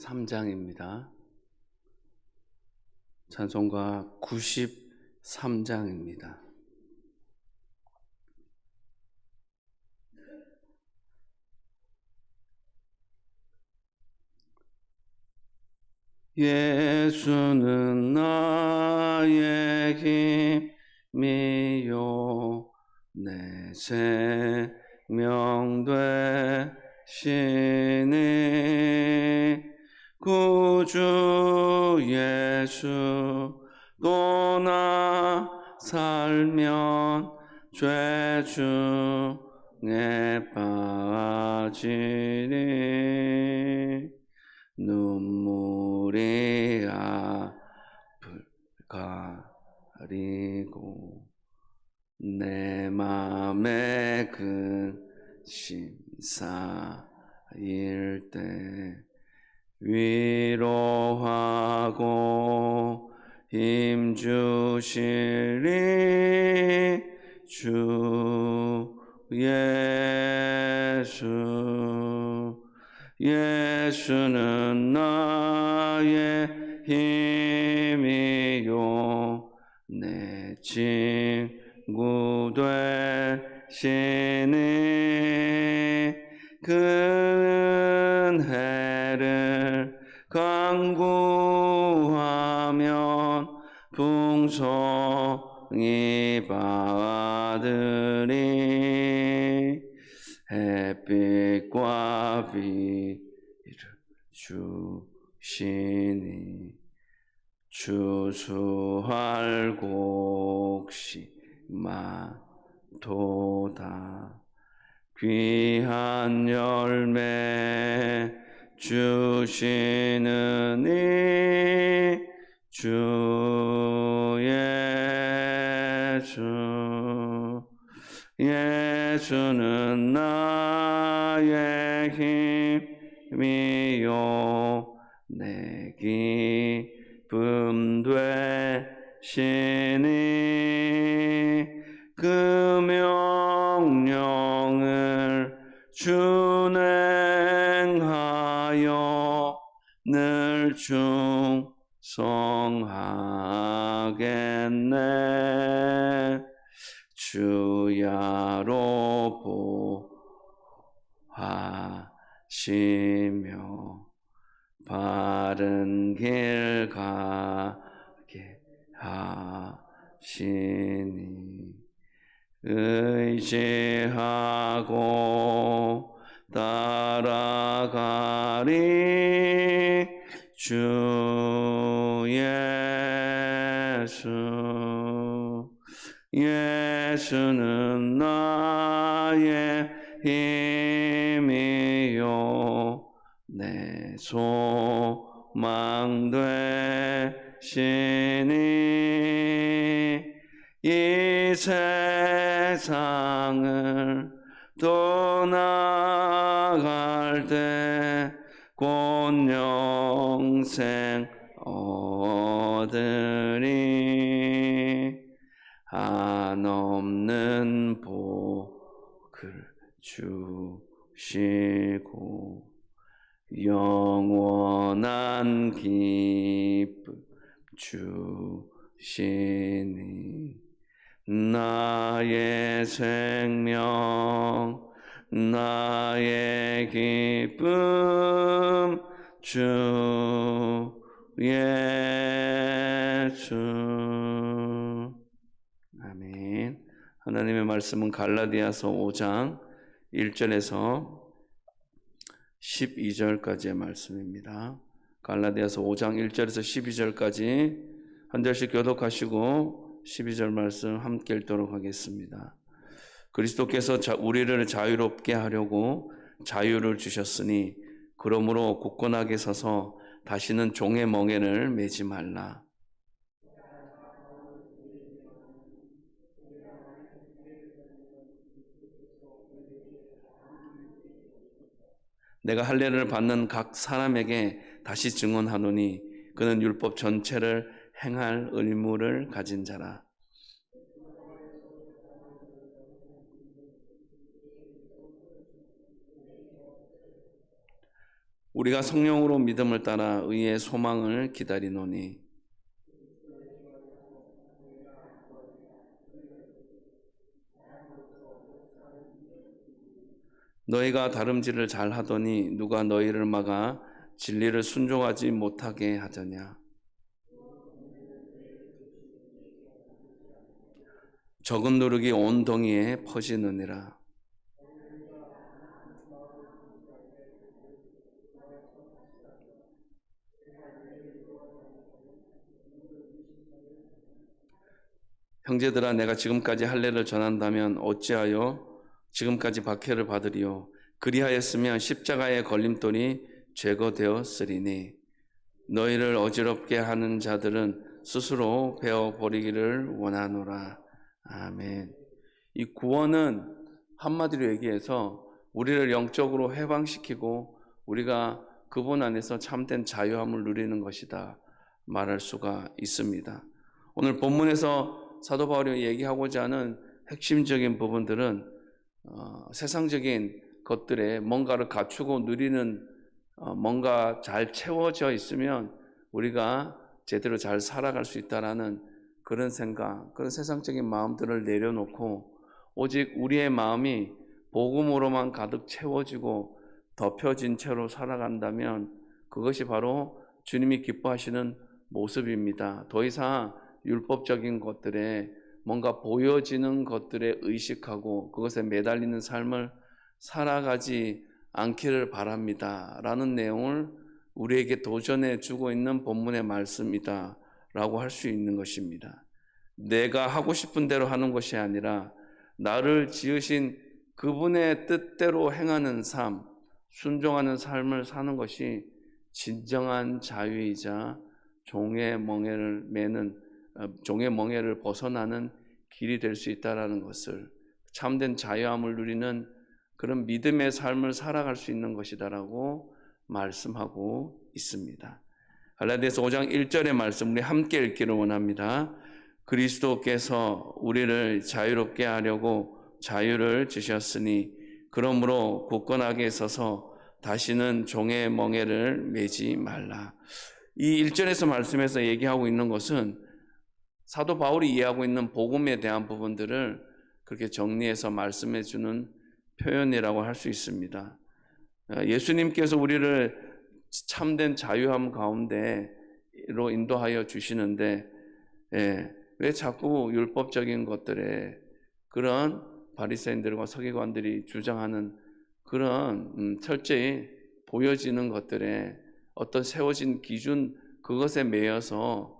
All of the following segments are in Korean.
3장입니다. 찬송가 93장입니다. 예수는 나의 힘이요 내 생명 되시니 구주 예수 또 나 살면 죄 중에 빠지니 눈물이 앞을 가리고 내 맘에 근심 쌓일 때 위로하고 힘 주시리 주 예수. 예수는 나의 힘이요 내 친구 되시니 큰 해를 강구하면 풍성히 받으리 햇빛과 비를 주시니 추수할 곡식 많도다 귀한 열매 주시느니 주 예수. 예수는 나의 힘이요 내 기쁨 되시니 그 명령을 준행하여 늘 충성하겠네 주야로 보하시며 바른 길 가게 하시니 의지하고 따라가리 주 예수. 예수는 나의 힘이요 내 소망 되시니 이 세상을 떠나갈 때 곧 영생 얻으리 한없는 복을 주시고 영원한 기쁨 주시니 나의 생명 나의 기쁨 주 예수. 아멘. 하나님의 말씀은 갈라디아서 5장 1절에서 12절까지의 말씀입니다. 갈라디아서 5장 1절에서 12절까지 한 절씩 교독하시고 12절 말씀 함께 읽도록 하겠습니다. 그리스도께서 우리를 자유롭게 하려고 자유를 주셨으니 그러므로 굳건하게 서서 다시는 종의 멍에를 매지 말라. 내가 할례를 받는 각 사람에게 다시 증언하노니 그는 율법 전체를 행할 의무를 가진 자라. 우리가 성령으로 믿음을 따라 의의 소망을 기다리노니 너희가 다름질을 잘하더니 누가 너희를 막아 진리를 순종하지 못하게 하더냐. 적은 누룩이 온 동이에 퍼지느니라. 형제들아, 내가 지금까지 할례를 전한다면 어찌하여 지금까지 박해를 받으리요. 그리하였으면 십자가의 걸림돌이 제거되었으리니 너희를 어지럽게 하는 자들은 스스로 베어버리기를 원하노라. 아멘. 이 구원은 한마디로 얘기해서 우리를 영적으로 해방시키고 우리가 그분 안에서 참된 자유함을 누리는 것이다 말할 수가 있습니다. 오늘 본문에서 사도 바울이 얘기하고자 하는 핵심적인 부분들은 세상적인 것들에 뭔가를 갖추고 누리는 뭔가 잘 채워져 있으면 우리가 제대로 잘 살아갈 수 있다라는 그런 생각, 그런 세상적인 마음들을 내려놓고 오직 우리의 마음이 복음으로만 가득 채워지고 덮여진 채로 살아간다면 그것이 바로 주님이 기뻐하시는 모습입니다. 더 이상 율법적인 것들에 뭔가 보여지는 것들에 의식하고 그것에 매달리는 삶을 살아가지 않기를 바랍니다 라는 내용을 우리에게 도전해 주고 있는 본문의 말씀이다 라고 할 수 있는 것입니다. 내가 하고 싶은 대로 하는 것이 아니라 나를 지으신 그분의 뜻대로 행하는 삶, 순종하는 삶을 사는 것이 진정한 자유이자 종의 멍에를 벗어나는 길이 될 수 있다는 것을, 참된 자유함을 누리는 그런 믿음의 삶을 살아갈 수 있는 것이다라고 말씀하고 있습니다. 갈라디아서 5장 1절의 말씀 우리 함께 읽기를 원합니다. 그리스도께서 우리를 자유롭게 하려고 자유를 주셨으니 그러므로 굳건하게 서서 다시는 종의 멍에를 매지 말라. 이 1절에서 말씀에서 얘기하고 있는 것은 사도 바울이 이해하고 있는 복음에 대한 부분들을 그렇게 정리해서 말씀해 주는 표현이라고 할 수 있습니다. 예수님께서 우리를 참된 자유함 가운데로 인도하여 주시는데 왜 자꾸 율법적인 것들에 그런 바리새인들과 서기관들이 주장하는 그런 철저히 보여지는 것들에 어떤 세워진 기준 그것에 매여서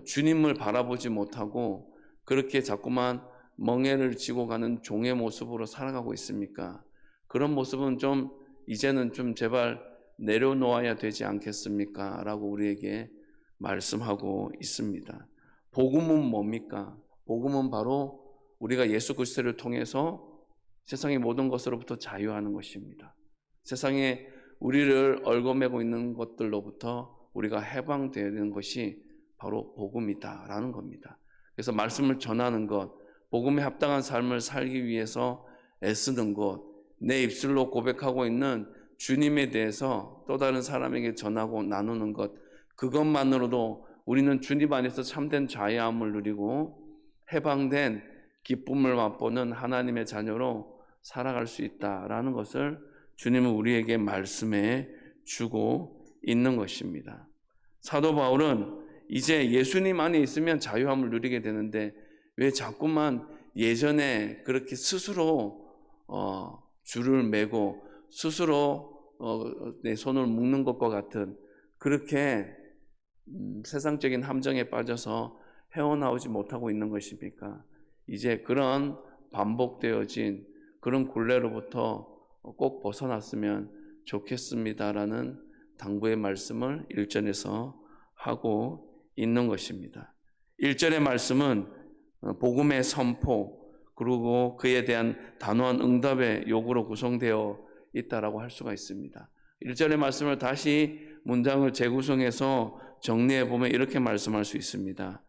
주님을 바라보지 못하고 그렇게 자꾸만 멍에를 지고 가는 종의 모습으로 살아가고 있습니까? 그런 모습은 좀 이제는 좀 제발 내려놓아야 되지 않겠습니까? 라고 우리에게 말씀하고 있습니다. 복음은 뭡니까? 복음은 바로 우리가 예수 그리스도를 통해서 세상의 모든 것으로부터 자유하는 것입니다. 세상에 우리를 얽어매고 있는 것들로부터 우리가 해방되는 것이 바로 복음이다라는 겁니다. 그래서 말씀을 전하는 것, 복음에 합당한 삶을 살기 위해서 애쓰는 것, 내 입술로 고백하고 있는 주님에 대해서 또 다른 사람에게 전하고 나누는 것, 그것만으로도 우리는 주님 안에서 참된 자유함을 누리고 해방된 기쁨을 맛보는 하나님의 자녀로 살아갈 수 있다라는 것을 주님은 우리에게 말씀해 주고 있는 것입니다. 사도 바울은 이제 예수님 안에 있으면 자유함을 누리게 되는데 왜 자꾸만 예전에 그렇게 스스로 줄을 매고 스스로 내 손을 묶는 것과 같은 그렇게 세상적인 함정에 빠져서 헤어나오지 못하고 있는 것입니까? 이제 그런 반복되어진 그런 굴레로부터 꼭 벗어났으면 좋겠습니다라는 당부의 말씀을 1절에서 하고 있는 것입니다. 1절의 말씀은 복음의 선포 그리고 그에 대한 단호한 응답의 요구로 구성되어 있다라고 할 수가 있습니다. 1절의 말씀을 다시 문장을 재구성해서 정리해 보면 이렇게 말씀할 수 있습니다.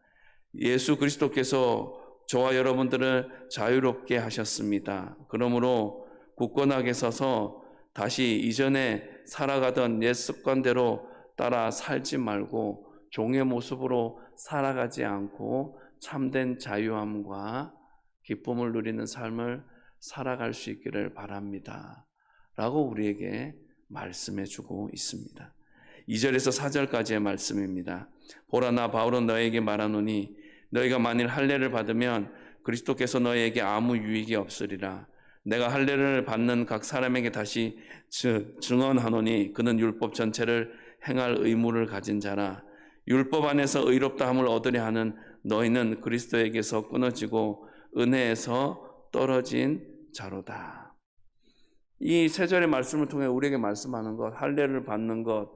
예수 그리스도께서 저와 여러분들을 자유롭게 하셨습니다. 그러므로 굳건하게 서서 다시 이전에 살아가던 옛 습관대로 따라 살지 말고 종의 모습으로 살아가지 않고 참된 자유함과 기쁨을 누리는 삶을 살아갈 수 있기를 바랍니다. 라고 우리에게 말씀해 주고 있습니다. 2절에서 4절까지의 말씀입니다. 보라, 나 바울은 너에게 말하노니 너희가 만일 할례를 받으면 그리스도께서 너희에게 아무 유익이 없으리라. 내가 할례를 받는 각 사람에게 다시 증언하노니 그는 율법 전체를 행할 의무를 가진 자라. 율법 안에서 의롭다함을 얻으려 하는 너희는 그리스도에게서 끊어지고 은혜에서 떨어진 자로다. 이 세 절의 말씀을 통해 우리에게 말씀하는 것, 할례를 받는 것,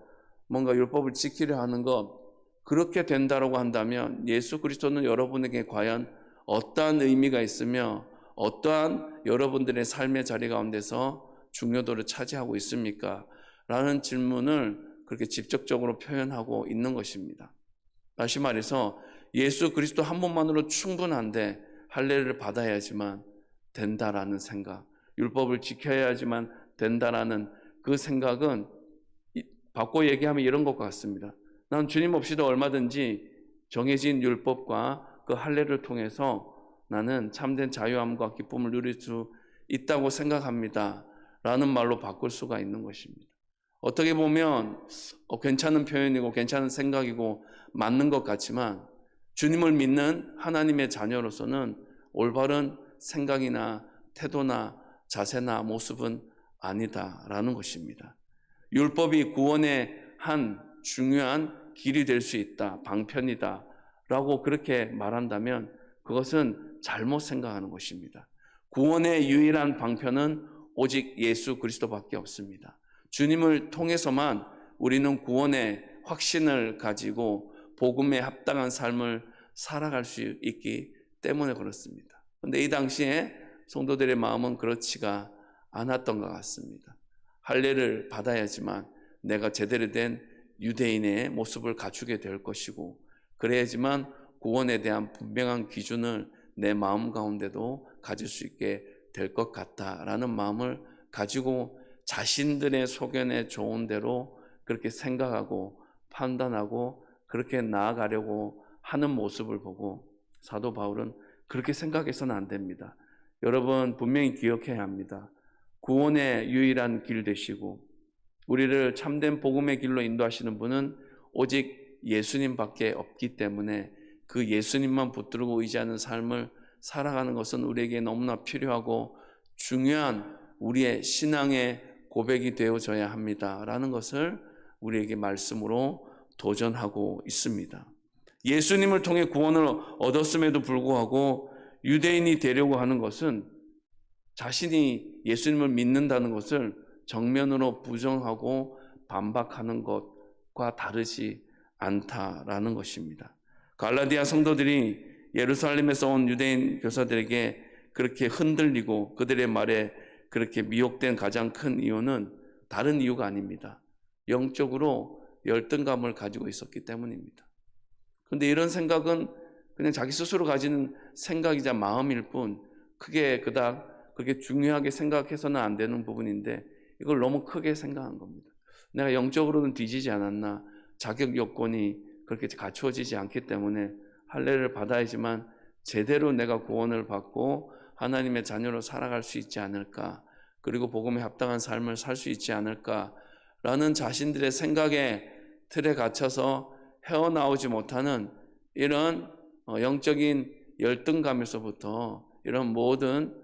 뭔가 율법을 지키려 하는 것, 그렇게 된다라고 한다면 예수 그리스도는 여러분에게 과연 어떠한 의미가 있으며 어떠한 여러분들의 삶의 자리 가운데서 중요도를 차지하고 있습니까? 라는 질문을 그렇게 직접적으로 표현하고 있는 것입니다. 다시 말해서 예수 그리스도 한 분만으로 충분한데 할례를 받아야지만 된다라는 생각, 율법을 지켜야지만 된다라는 그 생각은 바꿔 얘기하면 이런 것 같습니다. 난 주님 없이도 얼마든지 정해진 율법과 그 할례를 통해서 나는 참된 자유함과 기쁨을 누릴 수 있다고 생각합니다. 라는 말로 바꿀 수가 있는 것입니다. 어떻게 보면 괜찮은 표현이고 괜찮은 생각이고 맞는 것 같지만 주님을 믿는 하나님의 자녀로서는 올바른 생각이나 태도나 자세나 모습은 아니다라는 것입니다. 율법이 구원의 한 중요한 길이 될 수 있다, 방편이다 라고 그렇게 말한다면 그것은 잘못 생각하는 것입니다. 구원의 유일한 방편은 오직 예수 그리스도밖에 없습니다. 주님을 통해서만 우리는 구원의 확신을 가지고 복음에 합당한 삶을 살아갈 수 있기 때문에 그렇습니다. 그런데 이 당시에 성도들의 마음은 그렇지가 않았던 것 같습니다. 할례를 받아야지만 내가 제대로 된 유대인의 모습을 갖추게 될 것이고 그래야지만 구원에 대한 분명한 기준을 내 마음 가운데도 가질 수 있게 될 것 같다라는 마음을 가지고 자신들의 소견에 좋은 대로 그렇게 생각하고 판단하고 그렇게 나아가려고 하는 모습을 보고 사도 바울은 그렇게 생각해서는 안 됩니다. 여러분 분명히 기억해야 합니다. 구원의 유일한 길 되시고 우리를 참된 복음의 길로 인도하시는 분은 오직 예수님밖에 없기 때문에 그 예수님만 붙들고 의지하는 삶을 살아가는 것은 우리에게 너무나 필요하고 중요한 우리의 신앙의 고백이 되어져야 합니다라는 것을 우리에게 말씀으로 도전하고 있습니다. 예수님을 통해 구원을 얻었음에도 불구하고 유대인이 되려고 하는 것은 자신이 예수님을 믿는다는 것을 정면으로 부정하고 반박하는 것과 다르지 않다라는 것입니다. 갈라디아 성도들이 예루살렘에서 온 유대인 교사들에게 그렇게 흔들리고 그들의 말에 그렇게 미혹된 가장 큰 이유는 다른 이유가 아닙니다. 영적으로 열등감을 가지고 있었기 때문입니다. 그런데 이런 생각은 그냥 자기 스스로 가지는 생각이자 마음일 뿐 크게 그닥 그렇게 중요하게 생각해서는 안 되는 부분인데 이걸 너무 크게 생각한 겁니다. 내가 영적으로는 뒤지지 않았나, 자격 요건이 그렇게 갖추어지지 않기 때문에 할례를 받아야지만 제대로 내가 구원을 받고 하나님의 자녀로 살아갈 수 있지 않을까, 그리고 복음에 합당한 삶을 살 수 있지 않을까라는 자신들의 생각에 틀에 갇혀서 헤어나오지 못하는 이런 영적인 열등감에서부터 이런 모든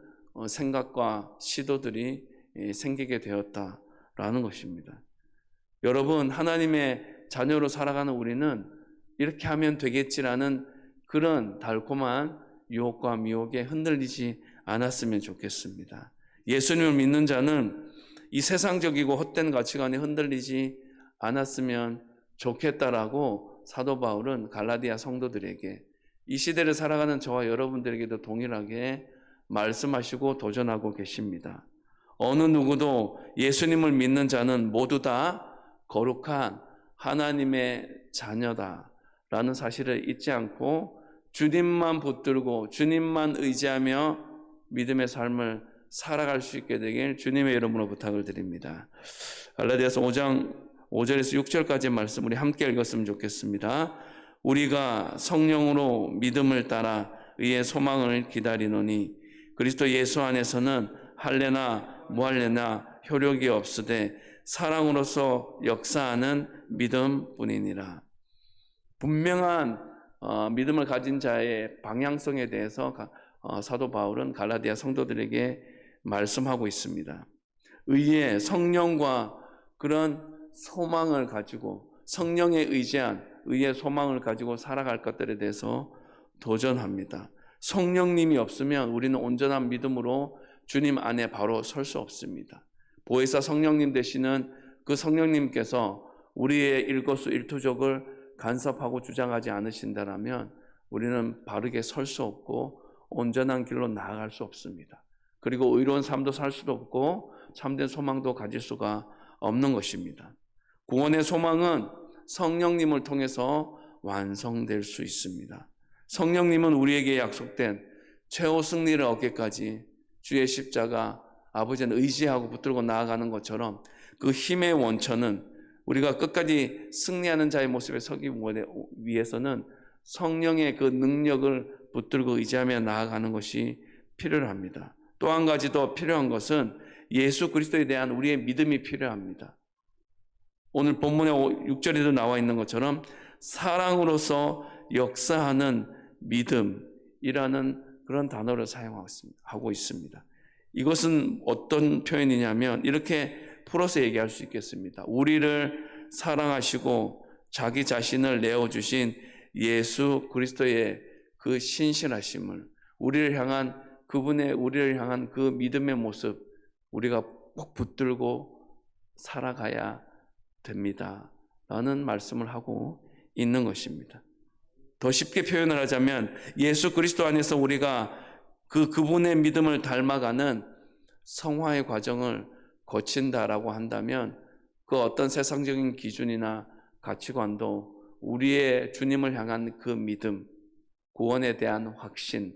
생각과 시도들이 생기게 되었다라는 것입니다. 여러분, 하나님의 자녀로 살아가는 우리는 이렇게 하면 되겠지라는 그런 달콤한 유혹과 미혹에 흔들리지 않았으면 좋겠습니다. 예수님을 믿는 자는 이 세상적이고 헛된 가치관에 흔들리지 않았으면 좋겠다라고 사도 바울은 갈라디아 성도들에게, 이 시대를 살아가는 저와 여러분들에게도 동일하게 말씀하시고 도전하고 계십니다. 어느 누구도 예수님을 믿는 자는 모두 다 거룩한 하나님의 자녀다라는 사실을 잊지 않고 주님만 붙들고 주님만 의지하며 믿음의 삶을 살아갈 수 있게 되길 주님의 이름으로 부탁을 드립니다. 갈라디아서 5장 5절에서 6절까지의 말씀 우리 함께 읽었으면 좋겠습니다. 우리가 성령으로 믿음을 따라 의의 소망을 기다리노니 그리스도 예수 안에서는 할례나 무할례나 효력이 없으되 사랑으로서 역사하는 믿음뿐이니라. 분명한 믿음을 가진 자의 방향성에 대해서 사도 바울은 갈라디아 성도들에게 말씀하고 있습니다. 의의 성령과 그런 소망을 가지고 성령에 의지한 의의 소망을 가지고 살아갈 것들에 대해서 도전합니다. 성령님이 없으면 우리는 온전한 믿음으로 주님 안에 바로 설 수 없습니다. 보혜사 성령님 되시는 그 성령님께서 우리의 일거수일투족을 간섭하고 주장하지 않으신다면 우리는 바르게 설 수 없고 온전한 길로 나아갈 수 없습니다. 그리고 의로운 삶도 살 수도 없고 참된 소망도 가질 수가 없는 것입니다. 구원의 소망은 성령님을 통해서 완성될 수 있습니다. 성령님은 우리에게 약속된 최후 승리를 얻기까지 주의 십자가 아버지는 의지하고 붙들고 나아가는 것처럼 그 힘의 원천은 우리가 끝까지 승리하는 자의 모습에 서기 위해서는 성령의 그 능력을 붙들고 의지하며 나아가는 것이 필요합니다. 또 한 가지 더 필요한 것은 예수 그리스도에 대한 우리의 믿음이 필요합니다. 오늘 본문의 6절에도 나와 있는 것처럼 사랑으로서 역사하는 믿음이라는 그런 단어를 사용하고 있습니다. 이것은 어떤 표현이냐면 이렇게 풀어서 얘기할 수 있겠습니다. 우리를 사랑하시고 자기 자신을 내어주신 예수 그리스도의 그 신실하심을 우리를 향한 그 믿음의 모습 우리가 꼭 붙들고 살아가야 됩니다. 라는 말씀을 하고 있는 것입니다. 더 쉽게 표현을 하자면 예수 그리스도 안에서 우리가 그분의 믿음을 닮아가는 성화의 과정을 거친다라고 한다면 그 어떤 세상적인 기준이나 가치관도 우리의 주님을 향한 그 믿음, 구원에 대한 확신,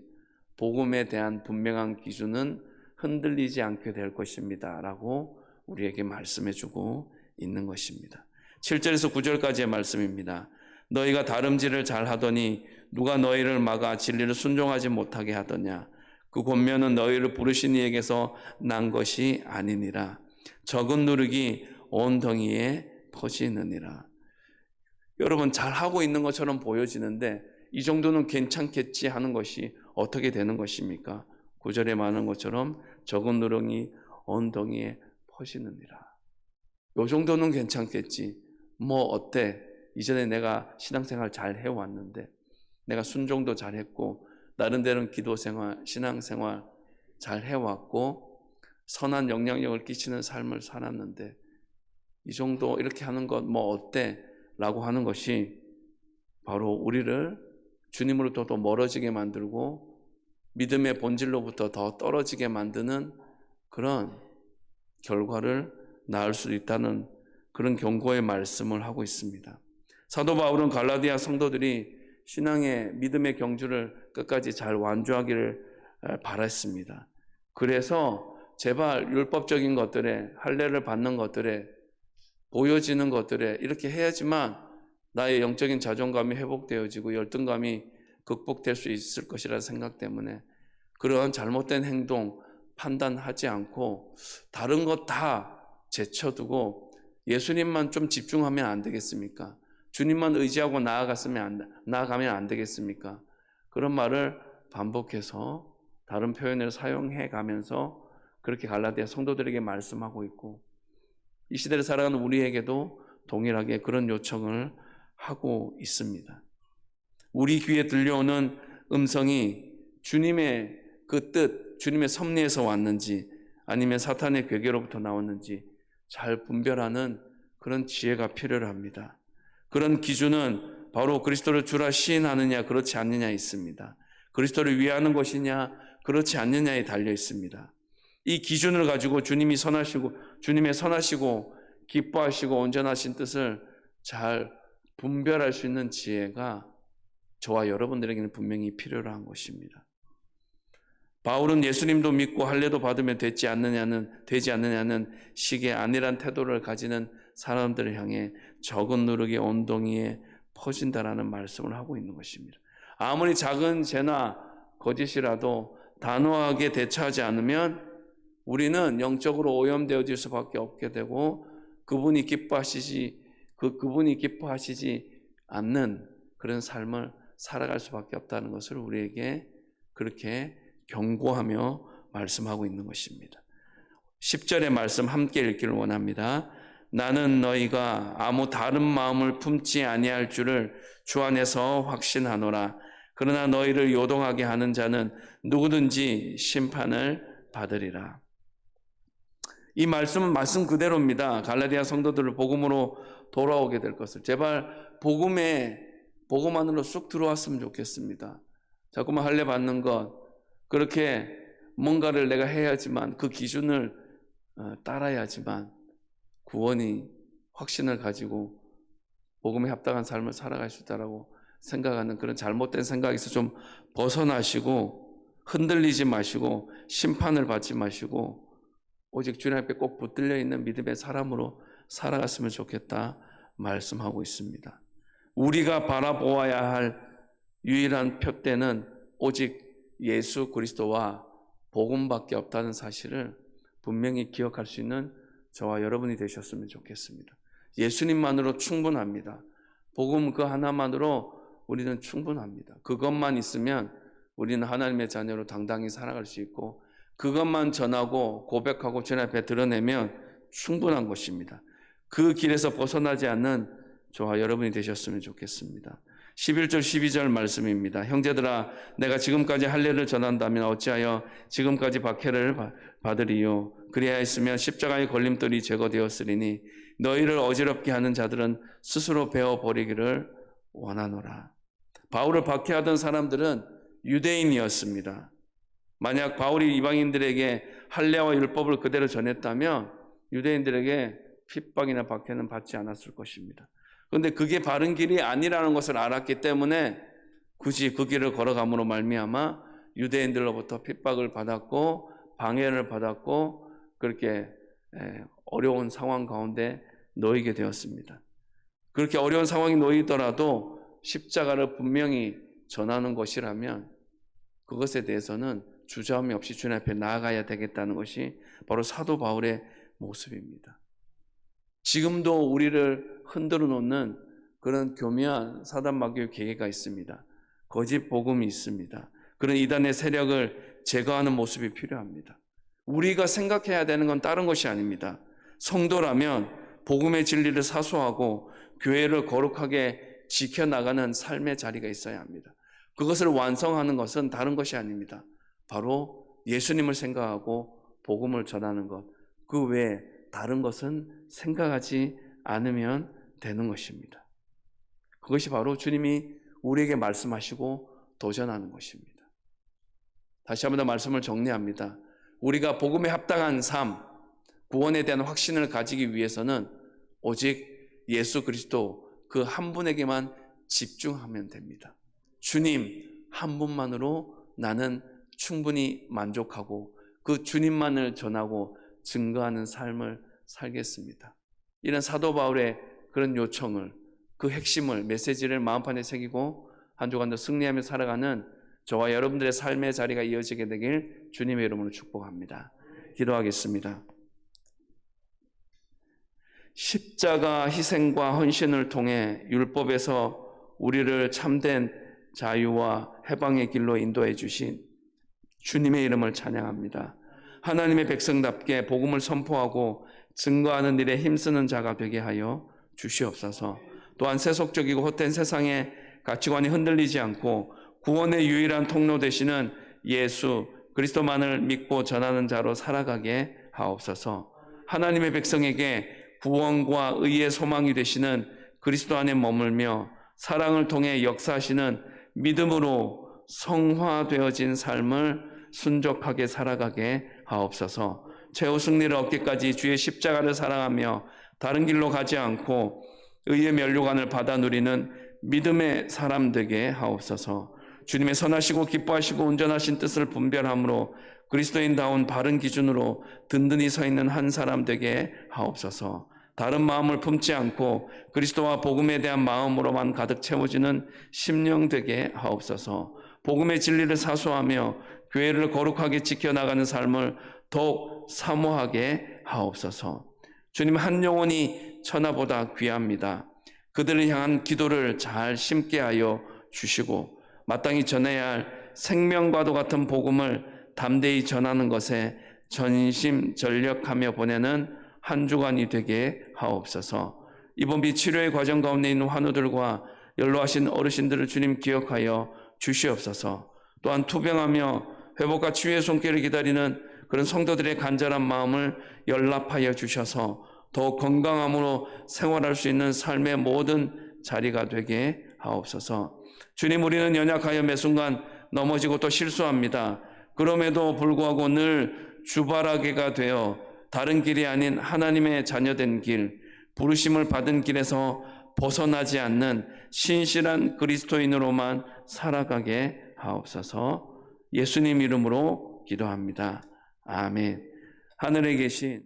복음에 대한 분명한 기준은 흔들리지 않게 될 것입니다. 라고 우리에게 말씀해 주고 있는 것입니다. 7절에서 9절까지의 말씀입니다. 너희가 다름질을 잘하더니 누가 너희를 막아 진리를 순종하지 못하게 하더냐. 그 권면은 너희를 부르신 이에게서 난 것이 아니니라. 적은 누룩이 온 덩이에 퍼지느니라. 여러분 잘하고 있는 것처럼 보여지는데 이 정도는 괜찮겠지 하는 것이 어떻게 되는 것입니까? 9절에 말하는 것처럼 적은 누룩이 온 덩이에 퍼지느니라. 요 정도는 괜찮겠지. 뭐 어때? 이전에 내가 신앙생활 잘 해왔는데 내가 순종도 잘했고 나름대로 기도생활, 신앙생활 잘 해왔고 선한 영향력을 끼치는 삶을 살았는데 이 정도 이렇게 하는 것 뭐 어때? 라고 하는 것이 바로 우리를 주님으로부터 더 멀어지게 만들고 믿음의 본질로부터 더 떨어지게 만드는 그런 결과를 낳을 수 있다는 그런 경고의 말씀을 하고 있습니다. 사도 바울은 갈라디아 성도들이 신앙의 믿음의 경주를 끝까지 잘 완주하기를 바랐습니다. 그래서 제발 율법적인 것들에 할례를 받는 것들에 보여지는 것들에 이렇게 해야지만 나의 영적인 자존감이 회복되어지고 열등감이 극복될 수 있을 것이라는 생각 때문에 그러한 잘못된 행동 판단하지 않고 다른 것 다 제쳐두고 예수님만 좀 집중하면 안 되겠습니까? 주님만 의지하고 나아가면 안 되겠습니까? 그런 말을 반복해서 다른 표현을 사용해 가면서 그렇게 갈라디아 성도들에게 말씀하고 있고 이 시대를 살아가는 우리에게도 동일하게 그런 요청을 하고 있습니다. 우리 귀에 들려오는 음성이 주님의 그 뜻, 주님의 섭리에서 왔는지 아니면 사탄의 괴계로부터 나왔는지 잘 분별하는 그런 지혜가 필요합니다. 그런 기준은 바로 그리스도를 주라 시인하느냐 그렇지 않느냐에 있습니다. 그리스도를 위하는 것이냐 그렇지 않느냐에 달려 있습니다. 이 기준을 가지고 주님의 선하시고 기뻐하시고 온전하신 뜻을 잘 분별할 수 있는 지혜가 저와 여러분들에게는 분명히 필요한 것입니다. 바울은 예수님도 믿고 할례도 받으면 되지 않느냐는 식의 아니란 태도를 가지는 사람들을 향해 적은 누룩이 온동이에 퍼진다라는 말씀을 하고 있는 것입니다. 아무리 작은 죄나 거짓이라도 단호하게 대처하지 않으면 우리는 영적으로 오염되어질 수밖에 없게 되고 그분이 기뻐하시지 않는 그런 삶을 살아갈 수밖에 없다는 것을 우리에게 그렇게 경고하며 말씀하고 있는 것입니다. 10절의 말씀 함께 읽기를 원합니다. 나는 너희가 아무 다른 마음을 품지 아니할 줄을 주 안에서 확신하노라. 그러나 너희를 요동하게 하는 자는 누구든지 심판을 받으리라. 이 말씀은 말씀 그대로입니다. 갈라디아 성도들을 복음으로 돌아오게 될 것을 제발 복음 안으로 쑥 들어왔으면 좋겠습니다. 자꾸만 할례 받는 것, 그렇게 뭔가를 내가 해야지만 그 기준을 따라야지만 구원이 확신을 가지고 복음에 합당한 삶을 살아갈 수 있다라고 생각하는 그런 잘못된 생각에서 좀 벗어나시고 흔들리지 마시고 심판을 받지 마시고 오직 주님 앞에 꼭 붙들려 있는 믿음의 사람으로 살아갔으면 좋겠다 말씀하고 있습니다. 우리가 바라보아야 할 유일한 표대는 오직 예수 그리스도와 복음밖에 없다는 사실을 분명히 기억할 수 있는 저와 여러분이 되셨으면 좋겠습니다. 예수님만으로 충분합니다. 복음 그 하나만으로 우리는 충분합니다. 그것만 있으면 우리는 하나님의 자녀로 당당히 살아갈 수 있고 그것만 전하고 고백하고 주님 앞에 드러내면 충분한 것입니다. 그 길에서 벗어나지 않는 저와 여러분이 되셨으면 좋겠습니다. 11절 12절 말씀입니다. 형제들아 내가 지금까지 할례를 전한다면 어찌하여 지금까지 박해를 받으리요. 그리하였으면 십자가의 걸림돌이 제거되었으리니 너희를 어지럽게 하는 자들은 스스로 베어버리기를 원하노라. 바울을 박해하던 사람들은 유대인이었습니다. 만약 바울이 이방인들에게 할례와 율법을 그대로 전했다면 유대인들에게 핍박이나 박해는 받지 않았을 것입니다. 그런데 그게 바른 길이 아니라는 것을 알았기 때문에 굳이 그 길을 걸어감으로 말미암아 유대인들로부터 핍박을 받았고 방해를 받았고 그렇게 어려운 상황 가운데 놓이게 되었습니다. 그렇게 어려운 상황이 놓이더라도 십자가를 분명히 전하는 것이라면 그것에 대해서는 주저함이 없이 주님 앞에 나아가야 되겠다는 것이 바로 사도 바울의 모습입니다. 지금도 우리를 흔들어 놓는 그런 교묘한 사단 마귀의 계계가 있습니다. 거짓 복음이 있습니다. 그런 이단의 세력을 제거하는 모습이 필요합니다. 우리가 생각해야 되는 건 다른 것이 아닙니다. 성도라면 복음의 진리를 사수하고 교회를 거룩하게 지켜나가는 삶의 자리가 있어야 합니다. 그것을 완성하는 것은 다른 것이 아닙니다. 바로 예수님을 생각하고 복음을 전하는 것, 그 외에 다른 것은 생각하지 않으면 되는 것입니다. 그것이 바로 주님이 우리에게 말씀하시고 도전하는 것입니다. 다시 한번 더 말씀을 정리합니다. 우리가 복음에 합당한 삶, 구원에 대한 확신을 가지기 위해서는 오직 예수 그리스도 그 한 분에게만 집중하면 됩니다. 주님 한 분만으로 나는 충분히 만족하고 그 주님만을 전하고 증거하는 삶을 살겠습니다. 이런 사도 바울의 그런 요청을, 그 핵심을, 메시지를 마음판에 새기고 한 주간도 승리하며 살아가는 저와 여러분들의 삶의 자리가 이어지게 되길 주님의 이름으로 축복합니다. 기도하겠습니다. 십자가 희생과 헌신을 통해 율법에서 우리를 참된 자유와 해방의 길로 인도해 주신 주님의 이름을 찬양합니다. 하나님의 백성답게 복음을 선포하고 증거하는 일에 힘쓰는 자가 되게 하여 주시옵소서. 또한 세속적이고 헛된 세상의 가치관이 흔들리지 않고 구원의 유일한 통로 되시는 예수 그리스도만을 믿고 전하는 자로 살아가게 하옵소서. 하나님의 백성에게 구원과 의의 소망이 되시는 그리스도 안에 머물며 사랑을 통해 역사하시는 믿음으로 성화되어진 삶을 순종하게 살아가게 하옵소서. 최후 승리를 얻기까지 주의 십자가를 사랑하며 다른 길로 가지 않고 의의 면류관을 받아 누리는 믿음의 사람 되게 하옵소서. 주님의 선하시고 기뻐하시고 온전하신 뜻을 분별함으로 그리스도인다운 바른 기준으로 든든히 서 있는 한 사람 되게 하옵소서. 다른 마음을 품지 않고 그리스도와 복음에 대한 마음으로만 가득 채워지는 심령 되게 하옵소서. 복음의 진리를 사수하며 교회를 거룩하게 지켜나가는 삶을 더욱 사모하게 하옵소서. 주님, 한 영혼이 천하보다 귀합니다. 그들을 향한 기도를 잘 심게 하여 주시고 마땅히 전해야 할 생명과도 같은 복음을 담대히 전하는 것에 전심전력하며 보내는 한 주간이 되게 하옵소서. 이번 비치료의 과정 가운데 있는 환우들과 연로하신 어르신들을 주님 기억하여 주시옵소서. 또한 투병하며 회복과 치유의 손길을 기다리는 그런 성도들의 간절한 마음을 연락하여 주셔서 더욱 건강함으로 생활할 수 있는 삶의 모든 자리가 되게 하옵소서. 주님, 우리는 연약하여 매 순간 넘어지고 또 실수합니다. 그럼에도 불구하고 늘 주바라기가 되어 다른 길이 아닌 하나님의 자녀된 길, 부르심을 받은 길에서 벗어나지 않는 신실한 그리스도인으로만 살아가게 하옵소서. 예수님 이름으로 기도합니다. 아멘. 하늘에 계신